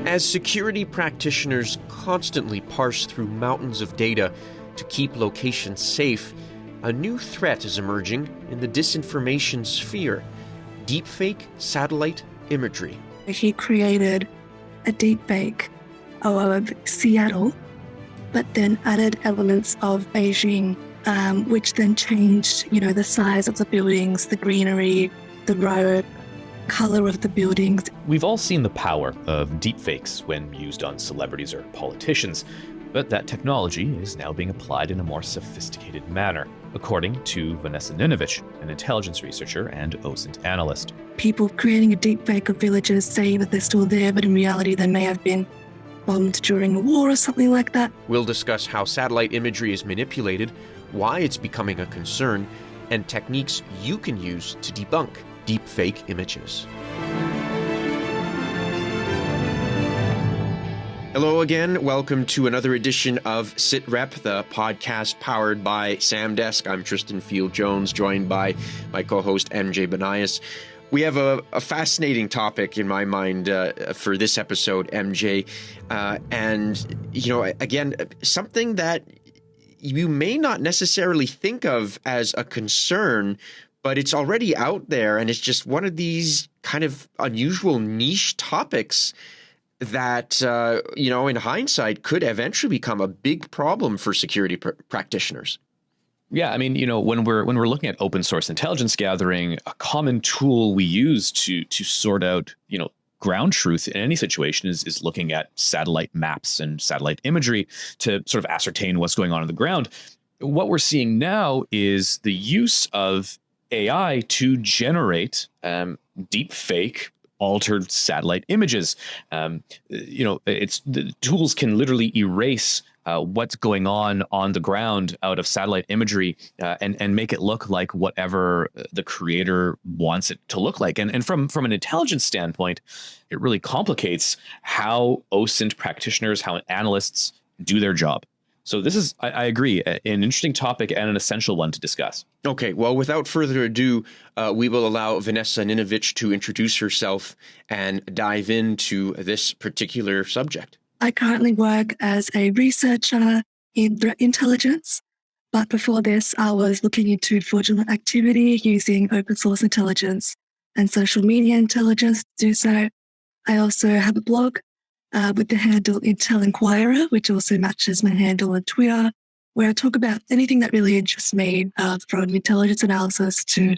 As security practitioners constantly parse through mountains of data to keep locations safe, a new threat is emerging in the disinformation sphere: deepfake satellite imagery. He created a deepfake of Seattle, but then added elements of Beijing, which then changed, the size of the buildings, the greenery, the road, color of the buildings. We've all seen the power of deepfakes when used on celebrities or politicians, but that technology is now being applied in a more sophisticated manner, according to Vanessa Ninovich, an intelligence researcher and OSINT analyst. People creating a deepfake of villages saying that they're still there, but in reality they may have been bombed during a war or something like that. We'll discuss how satellite imagery is manipulated, why it's becoming a concern, and techniques you can use to debunk deepfake images. Hello again. Welcome to another edition of SitRep, the podcast powered by Samdesk. I'm Tristan Field-Jones, joined by my co-host MJ Banias. We have a fascinating topic in my mind for this episode, MJ. Again, something that you may not necessarily think of as a concern, but it's already out there, and it's just one of these kind of unusual niche topics that, in hindsight, could eventually become a big problem for security practitioners. Yeah, I mean, when we're looking at open source intelligence gathering, a common tool we use to sort out, ground truth in any situation is looking at satellite maps and satellite imagery to sort of ascertain what's going on the ground. What we're seeing now is the use of AI to generate deep fake altered satellite images. The tools can literally erase what's going on the ground out of satellite imagery and make it look like whatever the creator wants it to look like. And from an intelligence standpoint, it really complicates how OSINT practitioners, how analysts do their job. So this is, I agree, an interesting topic and an essential one to discuss. Okay, well, without further ado, we will allow Vanessa Ninovich to introduce herself and dive into this particular subject. I currently work as a researcher in threat intelligence, but before this, I was looking into fraudulent activity using open source intelligence and social media intelligence to do so. I also have a blog with the handle Intel Inquirer, which also matches my handle on Twitter, where I talk about anything that really interests me, from intelligence analysis to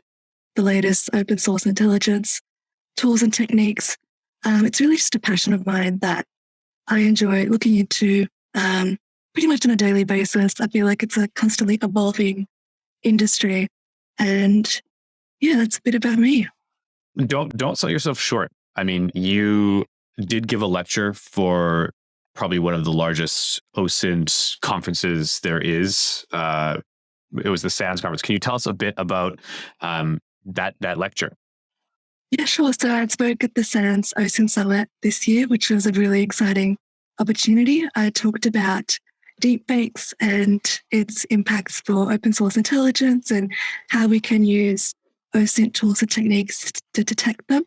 the latest open source intelligence tools and techniques. It's really just a passion of mine that I enjoy looking into pretty much on a daily basis. I feel like it's a constantly evolving industry. And yeah, that's a bit about me. Don't sell yourself short. I mean, you did give a lecture for probably one of the largest OSINT conferences there is. It was the SANS conference. Can you tell us a bit about that lecture? Yeah, sure. So I spoke at the SANS OSINT Summit this year, which was a really exciting opportunity. I talked about deepfakes and its impacts for open source intelligence and how we can use OSINT tools and techniques to detect them.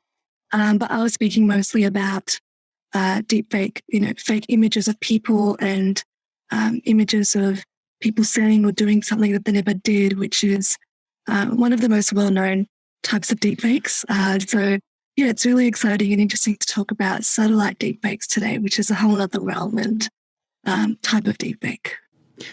But I was speaking mostly about deepfake, fake images of people and images of people saying or doing something that they never did, which is one of the most well-known types of deepfakes. So yeah, it's really exciting and interesting to talk about satellite deepfakes today, which is a whole other realm and type of deepfake.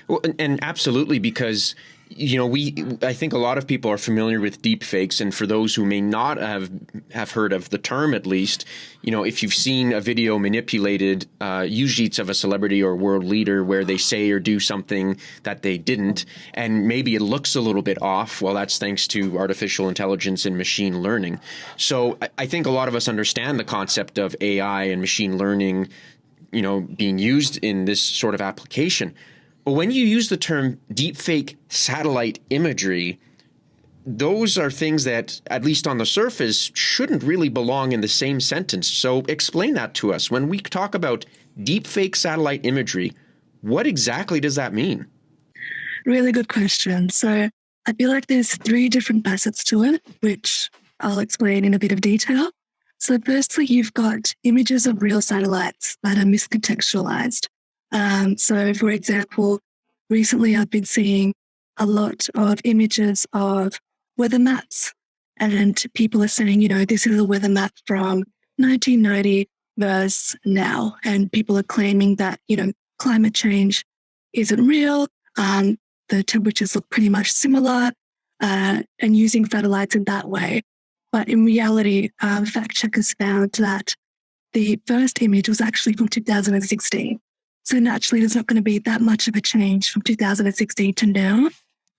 Well, and absolutely, because I think a lot of people are familiar with deepfakes, and for those who may not have heard of the term, at least, if you've seen a video manipulated, usually it's of a celebrity or world leader where they say or do something that they didn't, and maybe it looks a little bit off. Well, that's thanks to artificial intelligence and machine learning. So I think a lot of us understand the concept of AI and machine learning, being used in this sort of application. But when you use the term deepfake satellite imagery, those are things that, at least on the surface, shouldn't really belong in the same sentence. So explain that to us. When we talk about deepfake satellite imagery, what exactly does that mean? Really good question. So I feel like there's three different facets to it, which I'll explain in a bit of detail. So firstly, you've got images of real satellites that are miscontextualized. So for example, recently I've been seeing a lot of images of weather maps, and people are saying, this is a weather map from 1990 versus now. And people are claiming that, climate change isn't real. The temperatures look pretty much similar, and using satellites in that way. But in reality, fact checkers found that the first image was actually from 2016. So naturally, there's not going to be that much of a change from 2016 to now,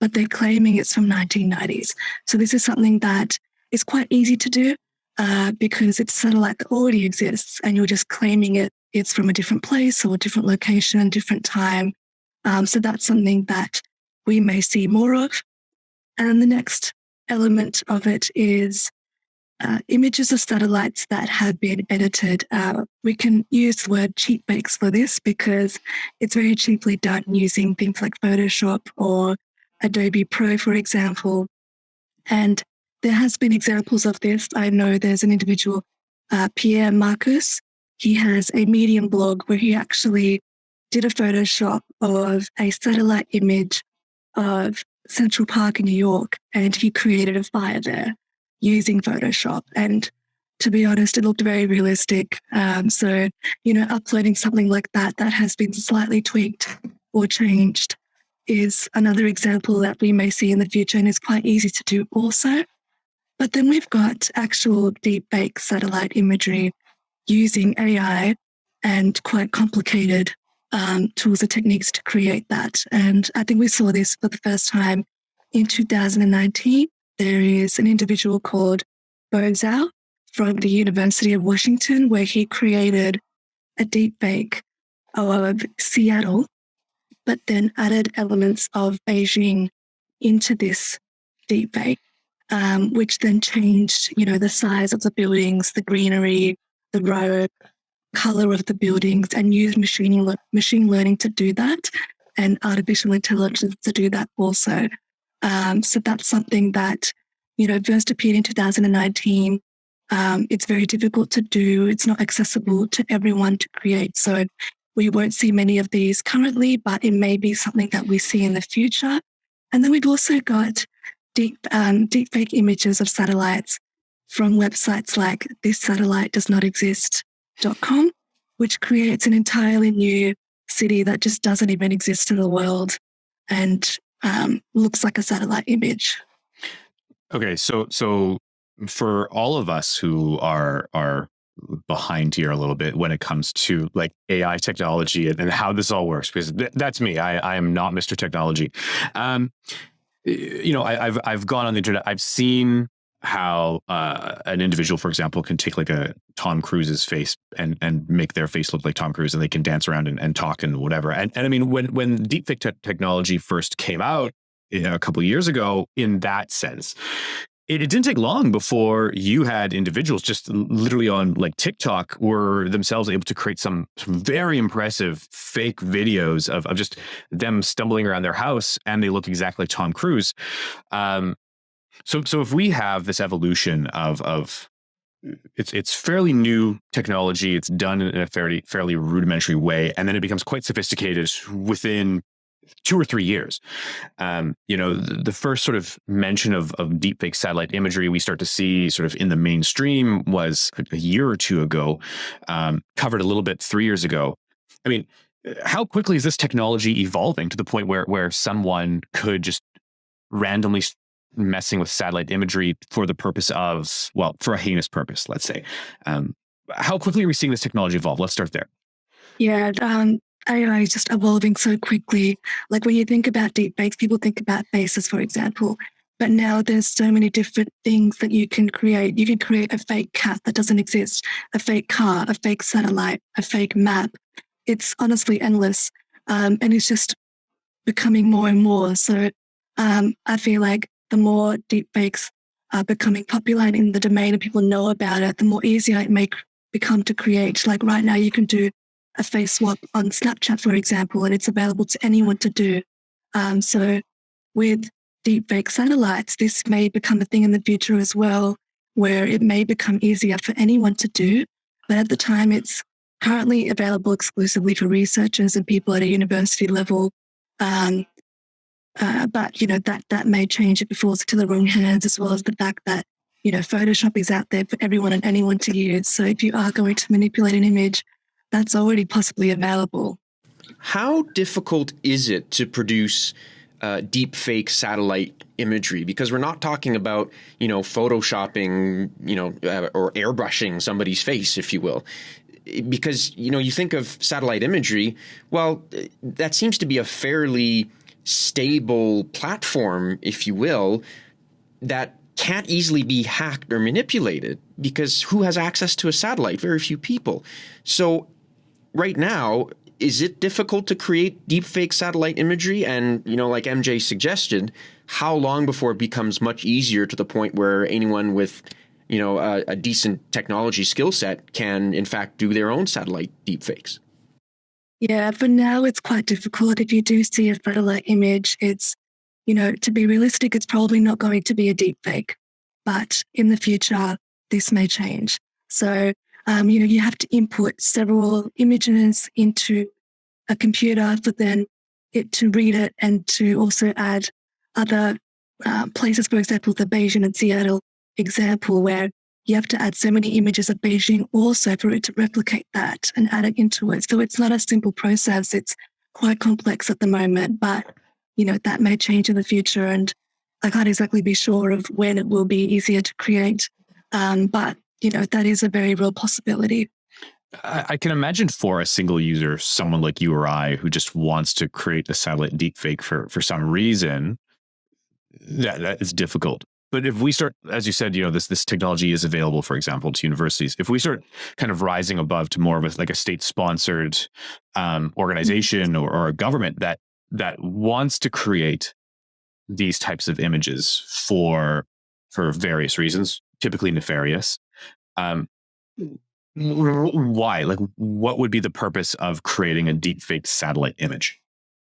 but they're claiming it's from 1990s. So this is something that is quite easy to do because it's a satellite that already exists, and you're just claiming it's from a different place or a different location, different time. So that's something that we may see more of. And the next element of it is images of satellites that have been edited. We can use the word cheap fakes for this because it's very cheaply done using things like Photoshop or Adobe Pro, for example. And there has been examples of this. I know there's an individual, Pierre Marcus. He has a Medium blog where he actually did a Photoshop of a satellite image of Central Park in New York, and he created a fire there using Photoshop. And to be honest, it looked very realistic. So, uploading something like that has been slightly tweaked or changed is another example that we may see in the future, and is quite easy to do also. But then we've got actual deepfake satellite imagery using AI and quite complicated tools or techniques to create that. And I think we saw this for the first time in 2019. There is an individual called Bo Zhao from the University of Washington, where he created a deepfake of Seattle, but then added elements of Beijing into this deepfake, which then changed, the size of the buildings, the greenery, the road, color of the buildings, and used machine learning to do that, and artificial intelligence to do that also. So that's something that, first appeared in 2019. It's very difficult to do. It's not accessible to everyone to create. So we won't see many of these currently, but it may be something that we see in the future. And then we've also got deepfake images of satellites from websites like thissatellitedoesnotexist.com, which creates an entirely new city that just doesn't even exist in the world and looks like a satellite image. Okay, so for all of us who are behind here a little bit when it comes to like AI technology and how this all works, because that's me. I am not Mr. Technology. I've gone on the internet. I've seen how an individual, for example, can take like a Tom Cruise's face and make their face look like Tom Cruise, and they can dance around and talk and whatever. And I mean, when deepfake technology first came out a couple of years ago, in that sense, it didn't take long before you had individuals just literally on like TikTok were themselves able to create some very impressive fake videos of just them stumbling around their house, and they look exactly like Tom Cruise. So if we have this evolution of it's fairly new technology, it's done in a fairly rudimentary way, and then it becomes quite sophisticated within 2 or 3 years. The first sort of mention of deepfake satellite imagery we start to see sort of in the mainstream was a year or two ago, covered a little bit 3 years ago. I mean, how quickly is this technology evolving to the point where someone could just randomly messing with satellite imagery for the purpose of, well, for a heinous purpose, let's say? How quickly are we seeing this technology evolve? Let's start there. Yeah, AI is just evolving so quickly. Like when you think about deepfakes, people think about faces, for example. But now there's so many different things that you can create. You can create a fake cat that doesn't exist, a fake car, a fake satellite, a fake map. It's honestly endless. And it's just becoming more and more. So I feel like the more deepfakes are becoming popular and in the domain and people know about it, the more easier it may become to create. Like right now, you can do a face swap on Snapchat, for example, and it's available to anyone to do. So with deepfake satellites, this may become a thing in the future as well, where it may become easier for anyone to do. But at the time, it's currently available exclusively for researchers and people at a university level. But that may change if it falls into the wrong hands, as well as the fact that Photoshop is out there for everyone and anyone to use. So if you are going to manipulate an image, that's already possibly available. How difficult is it to produce deepfake satellite imagery? Because we're not talking about photoshopping or airbrushing somebody's face, if you will. Because you think of satellite imagery, well, that seems to be a fairly stable platform, if you will, that can't easily be hacked or manipulated, because who has access to a satellite? Very few people. So right now, is it difficult to create deepfake satellite imagery? And, like MJ suggested, how long before it becomes much easier to the point where anyone with, a decent technology skill set can, in fact, do their own satellite deepfakes? Yeah, for now, it's quite difficult. If you do see a satellite image, it's, to be realistic, it's probably not going to be a deep fake. But in the future, this may change. So, you have to input several images into a computer for then it to read it and to also add other places, for example, the Beijing and Seattle example, where you have to add so many images of Beijing also for it to replicate that and add it into it. So it's not a simple process. It's quite complex at the moment, but, that may change in the future. And I can't exactly be sure of when it will be easier to create. But, that is a very real possibility. I can imagine for a single user, someone like you or I, who just wants to create a satellite deepfake for some reason, that is difficult. But if we start, as you said, this technology is available, for example, to universities. If we start kind of rising above to more of a state-sponsored organization or a government that wants to create these types of images for various reasons, typically nefarious, why? What would be the purpose of creating a deepfake satellite image?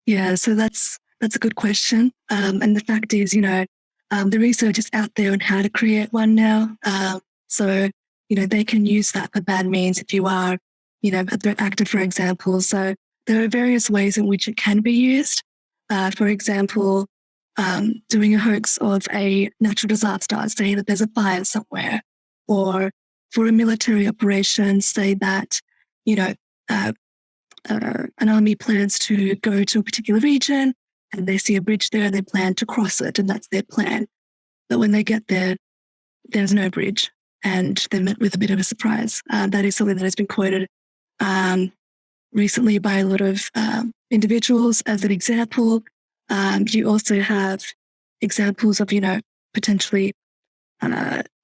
Yeah, so that's a good question. And the fact is, the research is out there on how to create one now. So, they can use that for bad means if you are, a threat actor, for example. So there are various ways in which it can be used. For example, doing a hoax of a natural disaster, saying that there's a fire somewhere, or for a military operation, say that, an army plans to go to a particular region and they see a bridge there and they plan to cross it, and that's their plan. But when they get there, there's no bridge and they're met with a bit of a surprise. That is something that has been quoted recently by a lot of individuals as an example. You also have examples of, potentially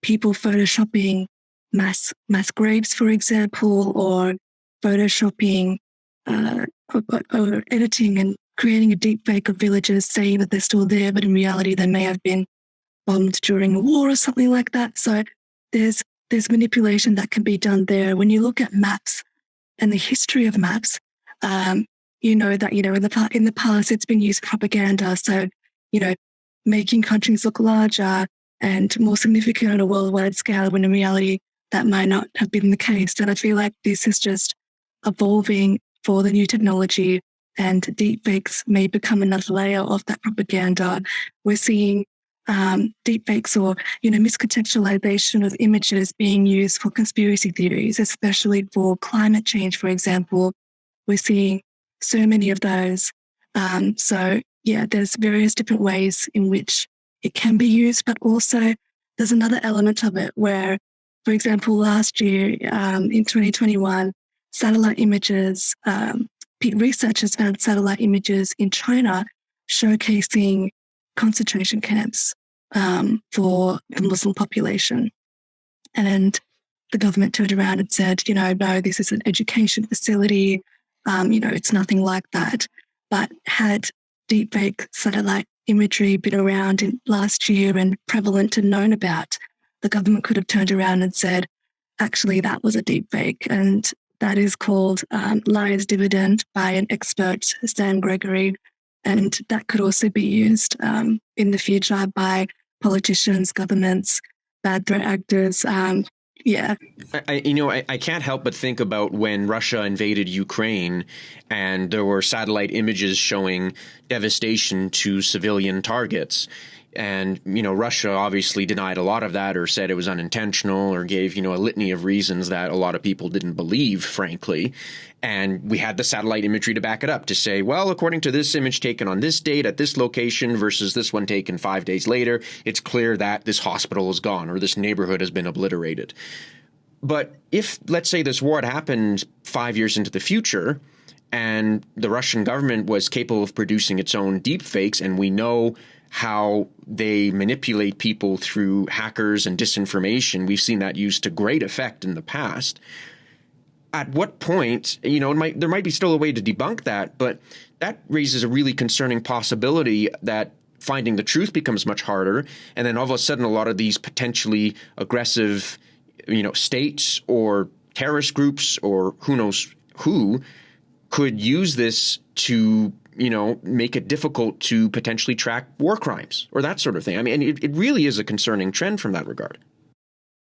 people photoshopping mass graves, for example, or photoshopping or editing and creating a deep fake of villagers saying that they're still there, but in reality they may have been bombed during a war or something like that. So there's manipulation that can be done there. When you look at maps and the history of maps, you know that in the past it's been used for propaganda. So making countries look larger and more significant on a worldwide scale, when in reality that might not have been the case. And I feel like this is just evolving for the new technology, and deepfakes may become another layer of that propaganda. We're seeing deepfakes or miscontextualization of images being used for conspiracy theories, especially for climate change, for example. We're seeing so many of those. So yeah, there's various different ways in which it can be used, but also there's another element of it where, for example, last year in 2021, satellite images, researchers found satellite images in China showcasing concentration camps for the Muslim population. And the government turned around and said, no, this is an education facility. It's nothing like that. But had deepfake satellite imagery been around in last year and prevalent and known about, the government could have turned around and said, actually, that was a deepfake. And that is called liar's dividend by an expert, Stan Gregory. And that could also be used in the future by politicians, governments, bad threat actors. Yeah. I can't help but think about when Russia invaded Ukraine and there were satellite images showing devastation to civilian targets. And, Russia obviously denied a lot of that or said it was unintentional or gave, a litany of reasons that a lot of people didn't believe, frankly. And we had the satellite imagery to back it up to say, well, according to this image taken on this date at this location versus this one taken 5 days later, it's clear that this hospital is gone or this neighborhood has been obliterated. But if, let's say, this war had happened 5 years into the future and the Russian government was capable of producing its own deepfakes, and we know how they manipulate people through hackers and disinformation, we've seen that used to great effect in the past. At what point, there might be still a way to debunk that, but that raises a really concerning possibility that finding the truth becomes much harder. And then all of a sudden, a lot of these potentially aggressive, states or terrorist groups or who knows who could use this to, make it difficult to potentially track war crimes or that sort of thing. I mean, it really is a concerning trend from that regard.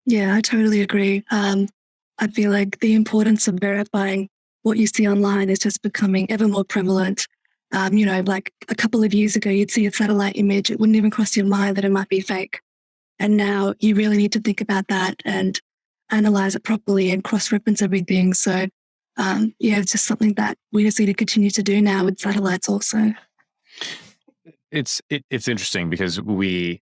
Yeah, I totally agree. I feel like the importance of verifying what you see online is just becoming ever more prevalent. Like a couple of years ago, you'd see a satellite image, it wouldn't even cross your mind that it might be fake. And now you really need to think about that and analyze it properly and cross-reference everything. So, it's just something that we just need to continue to do now with satellites also. It's interesting because we,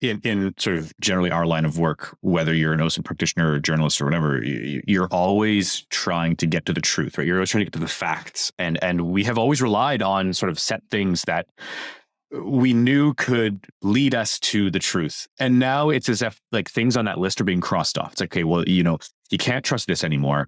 in sort of generally our line of work, whether you're an OSINT practitioner or a journalist or whatever, you're always trying to get to the truth, right? You're always trying to get to the facts. And we have always relied on sort of set things that we knew could lead us to the truth. And now it's as if like things on that list are being crossed off. It's like, okay, well, you can't trust this anymore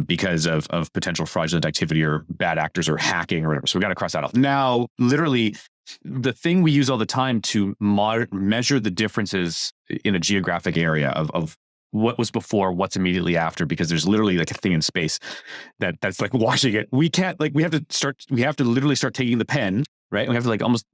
because of potential fraudulent activity or bad actors or hacking or whatever. So we got to cross that off. Now, literally, the thing we use all the time to measure the differences in a geographic area of what was before, what's immediately after, because there's literally like a thing in space that's like watching it. We can't we have to literally start taking the pen, right? And we have to almost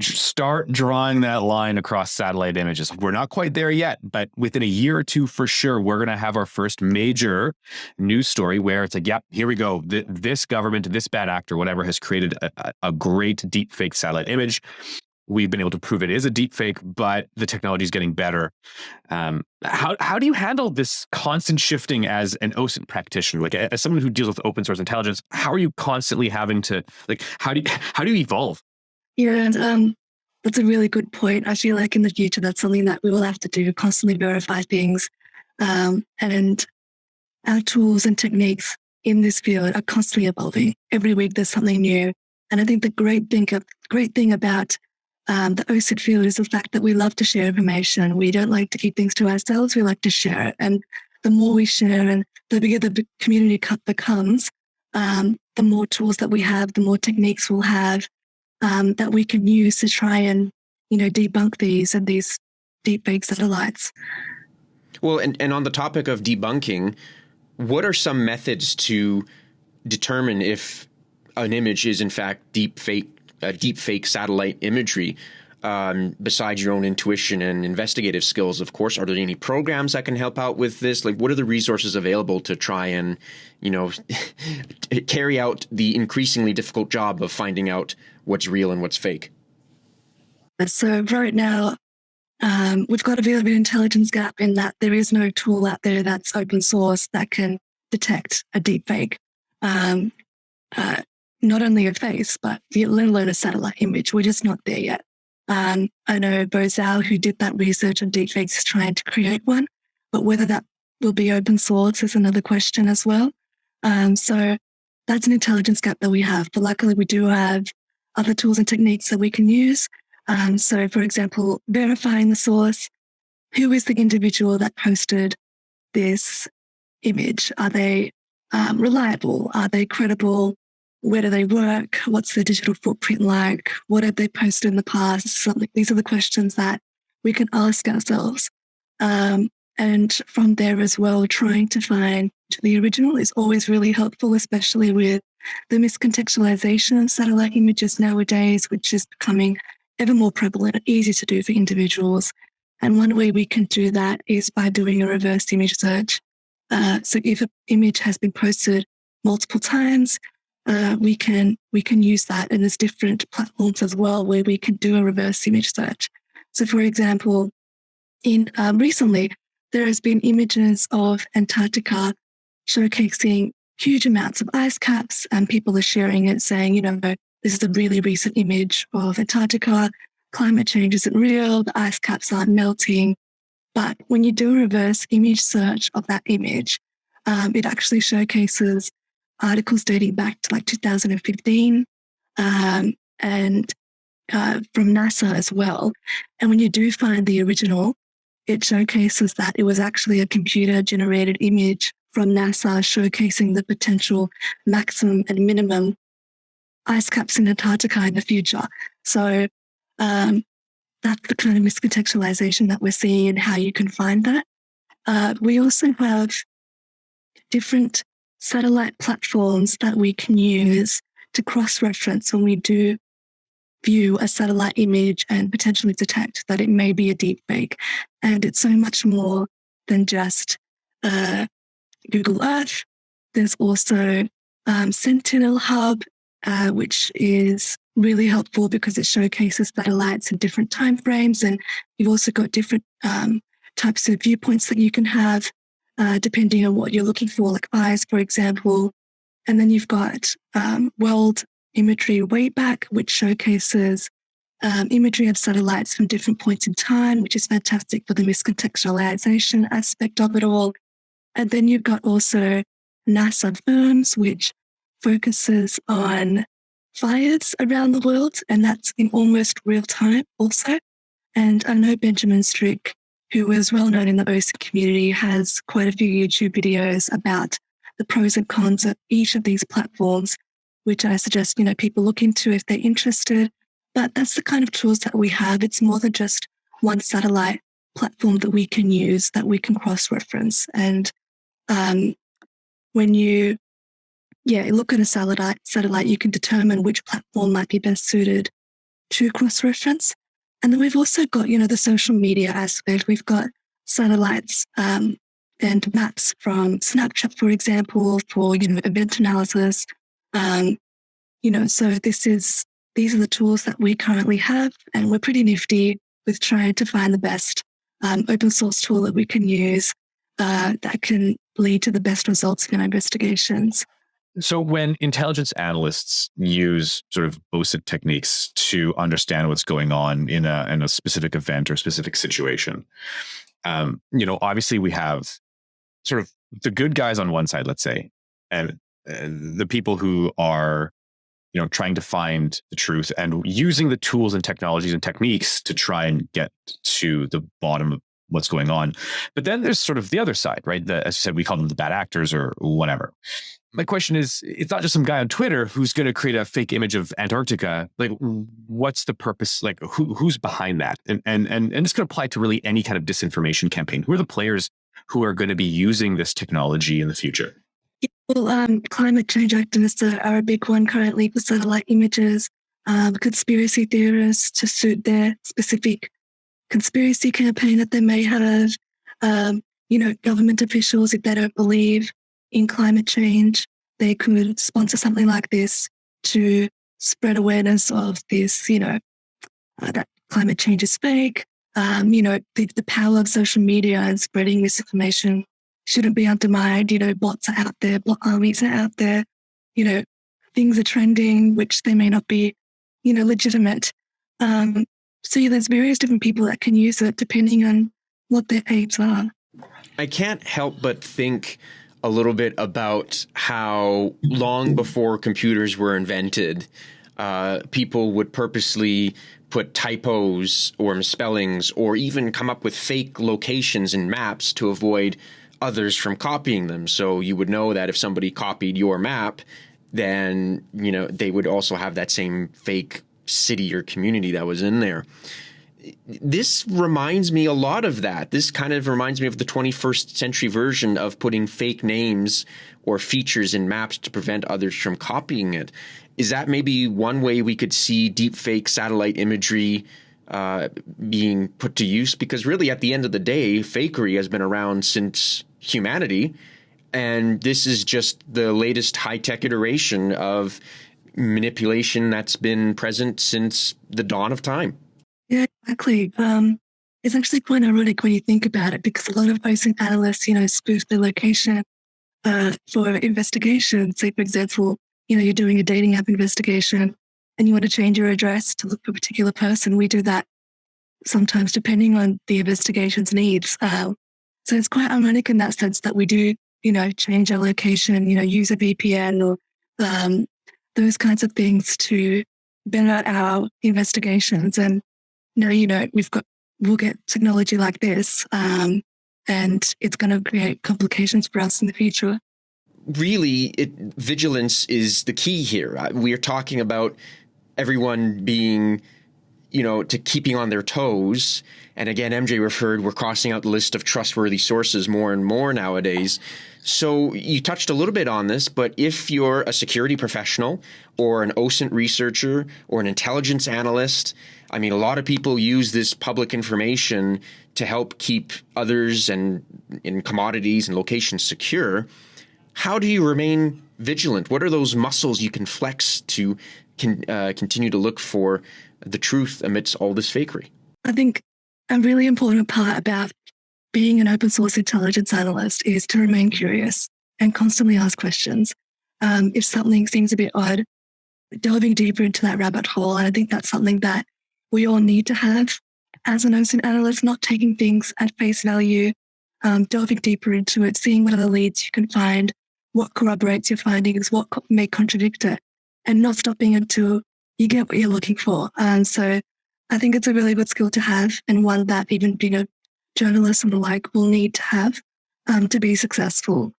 start drawing that line across satellite images. We're not quite there yet, but within a year or two, for sure, we're going to have our first major news story where it's like, yep, here we go. This government, this bad actor, whatever, has created a great deepfake satellite image. We've been able to prove it is a deepfake, but the technology is getting better. How do you handle this constant shifting as an OSINT practitioner? Like as someone who deals with open source intelligence, how are you constantly having to how do you evolve? Yeah, and that's a really good point. I feel like in the future, that's something that we will have to do, constantly verify things. And our tools and techniques in this field are constantly evolving. Every week there's something new. And I think the great thing about the OSINT field is the fact that we love to share information. We don't like to keep things to ourselves. We like to share it. And the more we share and the bigger the community becomes, the more tools that we have, the more techniques we'll have that we can use to try and, debunk these deepfake satellites. Well, and on the topic of debunking, what are some methods to determine if an image is in fact deepfake satellite imagery? Besides your own intuition and investigative skills, of course, are there any programs that can help out with this? Like, what are the resources available to try and, carry out the increasingly difficult job of finding out what's real and what's fake? So right now, we've got a bit of an intelligence gap in that there is no tool out there that's open source that can detect a deepfake. Not only a face, but let alone a satellite image. We're just not there yet. I know Bo Zhao, who did that research on deepfakes, is trying to create one, but whether that will be open source is another question as well. So that's an intelligence gap that we have. But luckily, we do have other tools and techniques that we can use. So, for example, verifying the source. Who is the individual that posted this image? Are they reliable? Are they credible? Where do they work? What's their digital footprint like? What have they posted in the past? These are the questions that we can ask ourselves. And from there as well, trying to find the original is always really helpful, especially with the miscontextualization of satellite images nowadays, which is becoming ever more prevalent and easy to do for individuals. And one way we can do that is by doing a reverse image search. So if an image has been posted multiple times, we can use that. And there's different platforms as well where we can do a reverse image search. So for example, recently, there has been images of Antarctica showcasing huge amounts of ice caps, and people are sharing it saying, this is a really recent image of Antarctica. Climate change isn't real. The ice caps aren't melting. But when you do a reverse image search of that image, it actually showcases articles dating back to like 2015 and from NASA as well. And when you do find the original, it showcases that it was actually a computer-generated image from NASA showcasing the potential maximum and minimum ice caps in Antarctica in the future. So that's the kind of miscontextualization that we're seeing and how you can find that. We also have different satellite platforms that we can use to cross-reference when we do view a satellite image and potentially detect that it may be a deepfake. And it's so much more than just Google Earth. There's also Sentinel Hub, which is really helpful because it showcases satellites in different timeframes. And you've also got different types of viewpoints that you can have depending on what you're looking for, like eyes, for example. And then you've got World Imagery Wayback, which showcases imagery of satellites from different points in time, which is fantastic for the miscontextualization aspect of it all. And then you've got also NASA Firms, which focuses on fires around the world, and that's in almost real time also. And I know Benjamin Strick, who is well known in the OSINT community, has quite a few YouTube videos about the pros and cons of each of these platforms, which I suggest, people look into if they're interested. But that's the kind of tools that we have. It's more than just one satellite platform that we can use, that we can cross-reference. And when you look at a satellite, you can determine which platform might be best suited to cross-reference. And then we've also got, the social media aspect. We've got satellites and maps from Snapchat, for example, for, event analysis. So these are the tools that we currently have, and we're pretty nifty with trying to find the best open source tool that we can use that can lead to the best results in our investigations. So when intelligence analysts use sort of OSINT techniques to understand what's going on in a specific event or specific situation, obviously we have sort of the good guys on one side, let's say, and the people who are, trying to find the truth and using the tools and technologies and techniques to try and get to the bottom of what's going on. But then there's sort of the other side, right? As you said, we call them the bad actors or whatever. My question is, it's not just some guy on Twitter who's going to create a fake image of Antarctica. Like, what's the purpose? Like, who's behind that? And this could apply to really any kind of disinformation campaign. Who are the players who are going to be using this technology in the future? Well, climate change activists are a big one currently for satellite images. Conspiracy theorists to suit their specific conspiracy campaign that they may have. Government officials, if they don't believe in climate change, they could sponsor something like this to spread awareness of this, that climate change is fake. The power of social media and spreading misinformation shouldn't be undermined. Bots are out there, bot armies are out there, things are trending, which they may not be, legitimate. There's various different people that can use it depending on what their aims are. I can't help but think a little bit about how long before computers were invented, people would purposely put typos or misspellings or even come up with fake locations in maps to avoid others from copying them. So you would know that if somebody copied your map, then, they would also have that same fake city or community that was in there. This reminds me a lot of that. This kind of reminds me of the 21st century version of putting fake names or features in maps to prevent others from copying it. Is that maybe one way we could see deepfake satellite imagery being put to use, because really at the end of the day, fakery has been around since humanity. And this is just the latest high-tech iteration of manipulation that's been present since the dawn of time. Yeah, exactly. It's actually quite ironic when you think about it, because a lot of OSINT analysts, spoof the location for investigation. Say, for example, you're doing a dating app investigation and you want to change your address to look for a particular person. We do that sometimes depending on the investigation's needs. So it's quite ironic in that sense that we do, change our location, use a VPN or those kinds of things to better our investigations. And we'll get technology like this, and it's going to create complications for us in the future. Really, vigilance is the key here. We are talking about everyone being, to keeping on their toes. And again, MJ referred, we're crossing out the list of trustworthy sources more and more nowadays. So you touched a little bit on this, but if you're a security professional or an OSINT researcher or an intelligence analyst, a lot of people use this public information to help keep others and in commodities and locations secure. How do you remain vigilant? What are those muscles you can flex to continue to look for the truth amidst all this fakery? I think a really important part about being an open source intelligence analyst is to remain curious and constantly ask questions. If something seems a bit odd, delving deeper into that rabbit hole. And I think that's something that we all need to have as an OSINT analyst, not taking things at face value, delving deeper into it, seeing what other leads you can find, what corroborates your findings, what may contradict it, and not stopping until you get what you're looking for. So I think it's a really good skill to have, and one that even journalists and the like will need to have to be successful.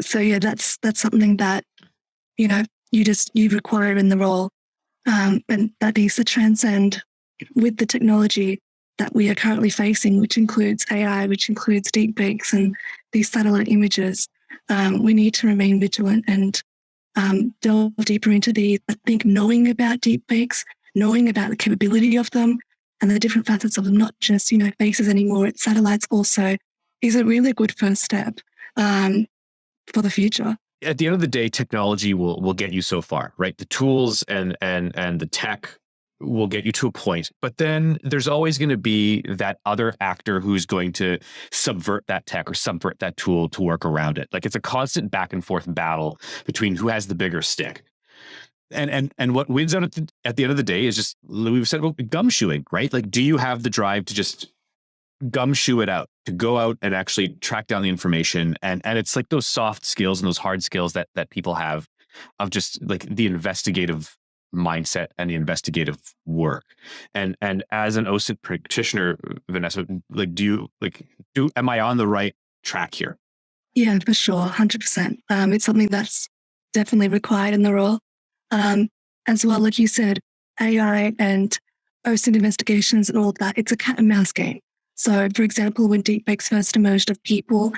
So yeah, that's something that you require in the role, and that needs to transcend with the technology that we are currently facing, which includes AI, which includes deepfakes and these satellite images. We need to remain vigilant and delve deeper into these. I think knowing about deepfakes, knowing about the capability of them and the different facets of them, not just, faces anymore, it's satellites also, is a really good first step for the future. At the end of the day, technology will get you so far, right? The tools and the tech will get you to a point, but then there's always going to be that other actor who's going to subvert that tech or subvert that tool to work around it. Like, it's a constant back and forth battle between who has the bigger stick. And what wins out at the end of the day is just, we've said about gumshoeing, right? Like, do you have the drive to just gumshoe it out, to go out and actually track down the information? And it's like those soft skills and those hard skills that people have, of just like the investigative mindset and the investigative work. And as an OSINT practitioner, Vanessa, am I on the right track here? Yeah, for sure, 100%. It's something that's definitely required in the role. As well, like you said, AI and OSINT investigations and all of that, it's a cat and mouse game. So, for example, when deepfakes first emerged of people,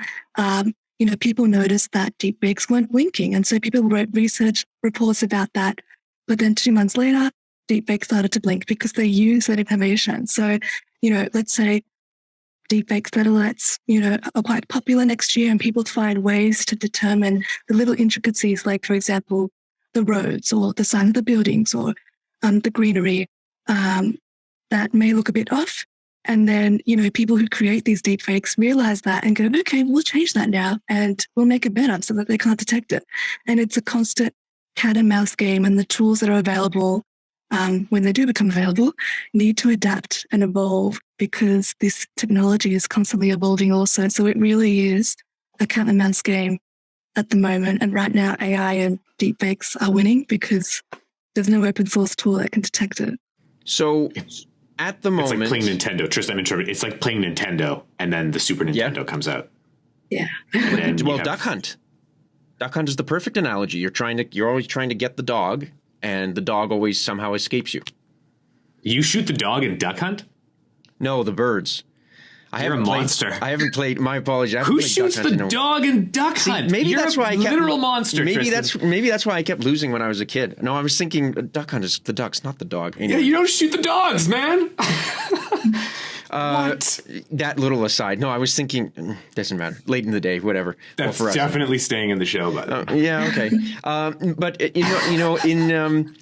people noticed that deepfakes weren't winking. And so people wrote research reports about that. But then 2 months later, deepfakes started to blink because they use that information. So, let's say deepfake satellites, are quite popular next year, and people find ways to determine the little intricacies, like, for example, the roads or the sign of the buildings or the greenery that may look a bit off. And then, people who create these deepfakes realize that and go, okay, we'll change that now and we'll make it better so that they can't detect it. And it's a constant cat and mouse game, and the tools that are available, when they do become available, need to adapt and evolve, because this technology is constantly evolving also. So it really is a cat and mouse game at the moment. And right now, AI and deepfakes are winning because there's no open source tool that can detect it. So at the moment, it's like playing Nintendo. Tristan, it's like playing Nintendo, and then the Super Nintendo comes out. Yeah. Well, Duck Hunt. Duck Hunt is the perfect analogy. You're always trying to get the dog, and the dog always somehow escapes you. You shoot the dog in Duck Hunt? No, the birds. You're a monster. I haven't played. My apologies. I haven't Who played shoots Duck the Hunt in a- dog in Duck Hunt? Maybe You're that's a why I kept literal monster. Maybe Tristan. that's why I kept losing when I was a kid. No, I was thinking Duck Hunt is the ducks, not the dog. Yeah, Anyway, you don't shoot the dogs, man. What? that little aside. No, I was thinking. Doesn't matter. Late in the day, whatever. That's for us. definitely staying in the show, by the way. Yeah. Okay. But in.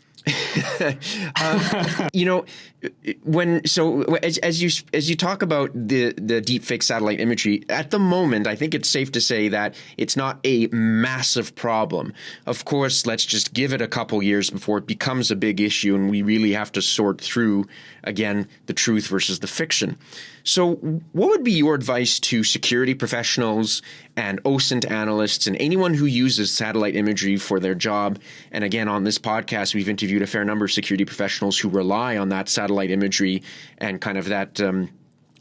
As you talk about the deepfake satellite imagery, at the moment, I think it's safe to say that it's not a massive problem. Of course, let's just give it a couple years before it becomes a big issue, and we really have to sort through again the truth versus the fiction. So, what would be your advice to security professionals and OSINT analysts and anyone who uses satellite imagery for their job? And again, on this podcast, we've interviewed a fair number of security professionals who rely on that satellite imagery and kind of that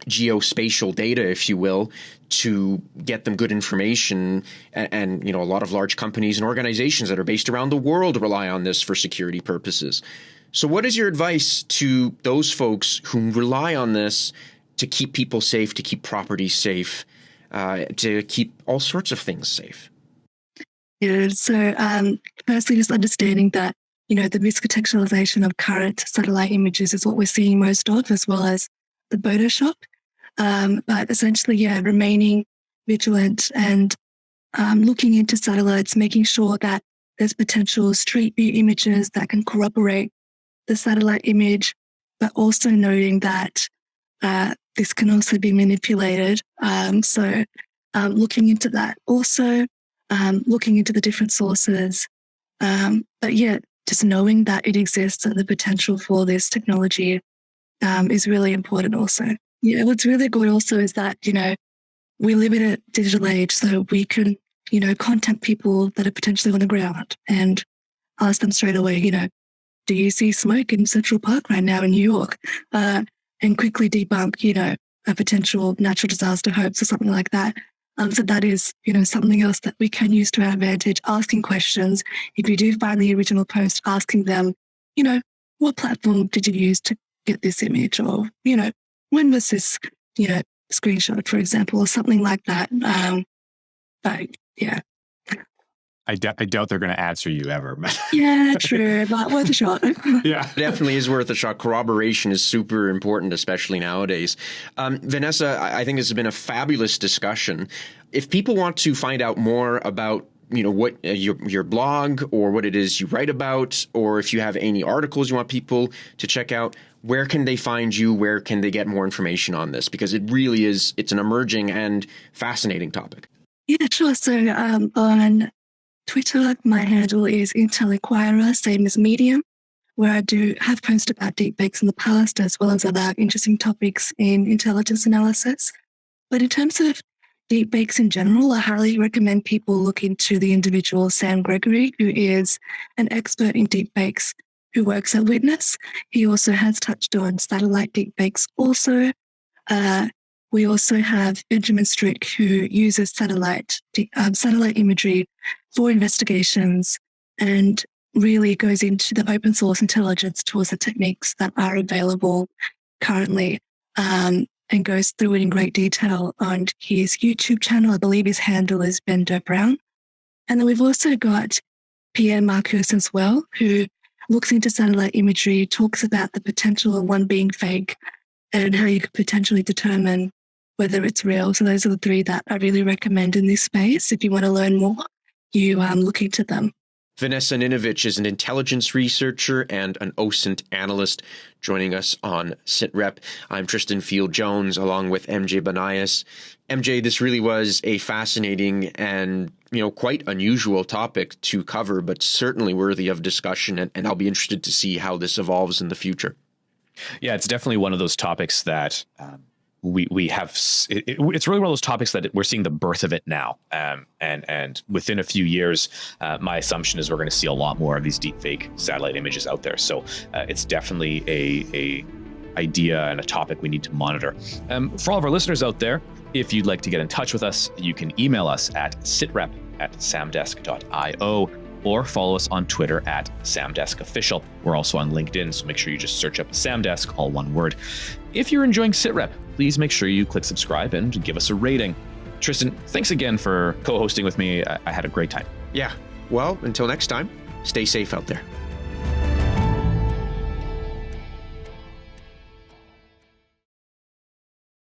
geospatial data, if you will, to get them good information. And a lot of large companies and organizations that are based around the world rely on this for security purposes. So what is your advice to those folks who rely on this to keep people safe, to keep property safe, to keep all sorts of things safe? Yeah, so firstly, just understanding that, the miscontextualization of current satellite images is what we're seeing most of, as well as the Photoshop. But essentially, remaining vigilant and looking into satellites, making sure that there's potential street view images that can corroborate the satellite image, but also noting that this can also be manipulated. So looking into that. Also looking into the different sources. But just knowing that it exists and the potential for this technology is really important also. Yeah, what's really good also is that, we live in a digital age, so we can, contact people that are potentially on the ground and ask them straight away, do you see smoke in Central Park right now in New York? And quickly debunk, a potential natural disaster hoax or something like that. So that is, something else that we can use to our advantage, asking questions. If you do find the original post, asking them, what platform did you use to get this image? Or, when was this, screenshot, for example, or something like that. But yeah. I doubt they're going to answer you ever. Yeah, true, but worth a shot. Yeah. Definitely is worth a shot. Corroboration is super important, especially nowadays. Vanessa, I think this has been a fabulous discussion. If people want to find out more about what your blog or what it is you write about, or if you have any articles you want people to check out, where can they find you? Where can they get more information on this? Because it really it's an emerging and fascinating topic. Yeah, sure. So on Twitter, my handle is Intel Inquirer, same as Medium, where I do have posted about deepfakes in the past, as well as other interesting topics in intelligence analysis. But in terms of deepfakes in general, I highly recommend people look into the individual Sam Gregory, who is an expert in deepfakes, who works at Witness. He also has touched on satellite deepfakes also. We also have Benjamin Strick, who uses satellite imagery for investigations and really goes into the open source intelligence tools and techniques that are available currently, and goes through it in great detail on his YouTube channel. I believe his handle is Ben Doe Brown. And then we've also got Pierre Marcus as well, who looks into satellite imagery, talks about the potential of one being fake and how you could potentially determine whether it's real. So those are the three that I really recommend in this space. If you want to learn more, you look into them. Vanessa Ninovich is an intelligence researcher and an OSINT analyst joining us on SitRep. I'm Tristan Field-Jones along with MJ Banias. MJ, this really was a fascinating and quite unusual topic to cover, but certainly worthy of discussion, and I'll be interested to see how this evolves in the future. Yeah, it's definitely one of those topics that we have. It's really one of those topics that we're seeing the birth of it now, and within a few years, my assumption is we're going to see a lot more of these deepfake satellite images out there. So it's definitely a idea and a topic we need to monitor. For all of our listeners out there, if you'd like to get in touch with us, you can email us at sitrep@samdesk.io. or follow us on Twitter at SamDeskOfficial. We're also on LinkedIn, so make sure you just search up SamDesk, all one word. If you're enjoying SitRep, please make sure you click subscribe and give us a rating. Tristan, thanks again for co-hosting with me. I had a great time. Yeah. Well, until next time, stay safe out there.